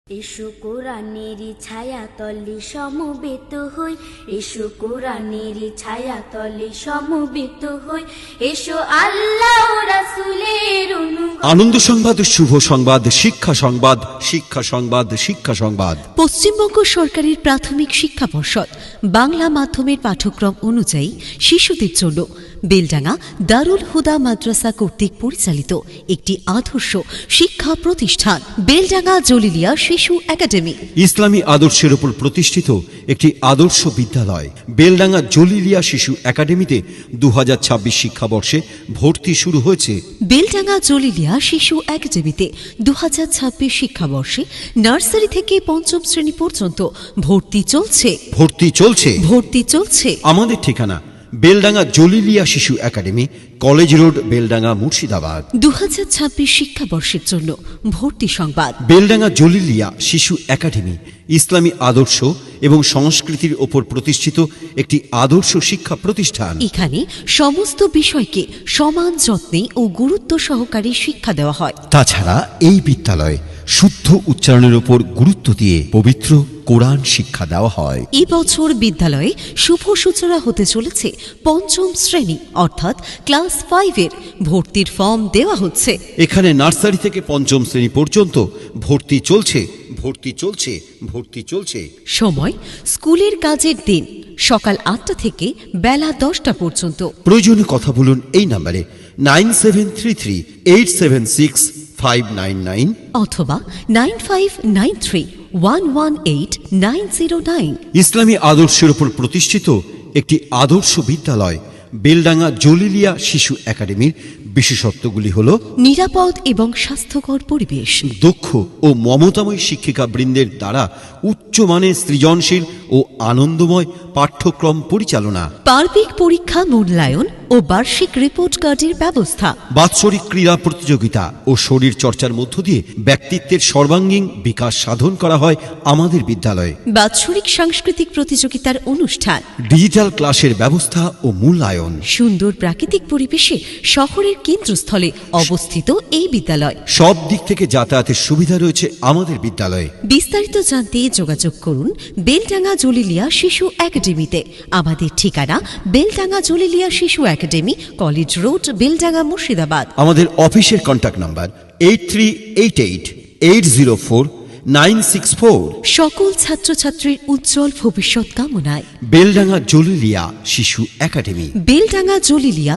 এসো কোরআনের ছায়া তলে সমবেত হই, এসো কোরআনের ছায়া তলে সমবেত হই, এসো আল্লাহ ও রাসূলের আনন্দ সংবাদ, শুভ সংবাদ, শিক্ষা সংবাদ, শিক্ষা সংবাদ, শিক্ষা সংবাদ। পশ্চিমবঙ্গ সরকারের প্রাথমিক শিক্ষা পর্ষদ বাংলা মাধ্যমের পাঠ্যক্রম অনুযায়ী শিশুদের জন্য বেলডাঙ্গা দারুল হুদা মাদ্রাসা কর্তৃক পরিচালিত একটি আদর্শ শিক্ষা প্রতিষ্ঠান বেলডাঙ্গা জলিলিয়া শিশু একাডেমি ইসলামী আদর্শের উপর প্রতিষ্ঠিত একটি আদর্শ বিদ্যালয় বেলডাঙ্গা জলিলিয়া শিশু একাডেমিতে 2026 শিক্ষাবর্ষে ভর্তি শুরু হয়েছে। বেলডাঙ্গা জলিলিয়া শিশু একাডেমিতে 2026 শিক্ষাবর্ষে নার্সারি থেকে পঞ্চম শ্রেণী পর্যন্ত ভর্তি চলছে। আমাদের ঠিকানা বেলডাঙ্গা জলিলিয়া শিশু academy, college road, Beldanga, Murshidabad. 2026 শিক্ষাবর্ষের জন্য ভর্তি সংবাদ। বেলডাঙ্গা জলিলিয়া শিশু একাডেমি ইসলামী আদর্শ এবং সংস্কৃতির ওপর প্রতিষ্ঠিত একটি আদর্শ শিক্ষা প্রতিষ্ঠান। এখানে সমস্ত বিষয়কে সমান যত্নে ও গুরুত্ব সহকারে শিক্ষা দেওয়া হয়। তাছাড়া এই বিদ্যালয়ে শুদ্ধ উচ্চারণের উপর গুরুত্ব দিয়ে পবিত্র কোরআন শিক্ষা দেওয়া হয়। এই বছর বিদ্যালয়ে শুভ সূচনা হতে চলেছে পঞ্চম শ্রেণী অর্থাৎ ক্লাস 5-এর ভর্তির ফর্ম দেওয়া হচ্ছে। এখানে নার্সারি থেকে পঞ্চম শ্রেণী পর্যন্ত ভর্তি চলছে। সময় স্কুলের কাজের দিন সকাল 8টা থেকে বেলা 10টা পর্যন্ত। প্রয়োজনে কথা বলুন এই নম্বরে 9733876599 অথবা 9593118909। ইসলামী আদর্শের উপর প্রতিষ্ঠিত একটি আদর্শ বিদ্যালয় বেলডাঙ্গা জলিলিয়া শিশু একাডেমির বিশেষত্বগুলি হল নিরাপদ এবং স্বাস্থ্যকর পরিবেশ, দক্ষ ও মমতাময়ী শিক্ষিকা বৃন্দের দ্বারা উচ্চমানের সৃজনশীল ও আনন্দময় পাঠ্যক্রম পরিচালনা, পার্বিক পরীক্ষা মূল্যায়ন ও বার্ষিক রিপোর্ট কার্ডের ব্যবস্থা, বাৎসরিক ক্রীড়া প্রতিযোগিতা ও শরীর চর্চার মধ্য দিয়ে ব্যক্তিত্বের সর্বাঙ্গীন বিকাশ সাধন করা হয় আমাদের বিদ্যালয়ে, বাৎসরিক সাংস্কৃতিক প্রতিযোগিতার অনুষ্ঠান, ডিজিটাল ক্লাসের ব্যবস্থা ও মূল্যায়ন, সুন্দর প্রাকৃতিক পরিবেশে শহরের কেন্দ্রস্থলে অবস্থিত এই বিদ্যালয়। সব দিক থেকে যাতায়াতের সুবিধা রয়েছে আমাদের বিদ্যালয়ে। বিস্তারিত জানতে যোগাযোগ করুন বেলডাঙ্গা জলিলিয়া শিশু একাডেমিতে। আমাদের ঠিকানা বেলডাঙ্গা জলিলিয়া শিশু academy, college road, Beldanga, Murshidabad. আমাদের অফিসের কন্ট্যাক্ট নাম্বার 8388804964। সকল ছাত্রছাত্রীর উজ্জ্বল ভবিষ্যৎ কামনায় বেলডাঙ্গা জলিলিয়া শিশু একাডেমি, বেলডাঙ্গা জলিলিয়া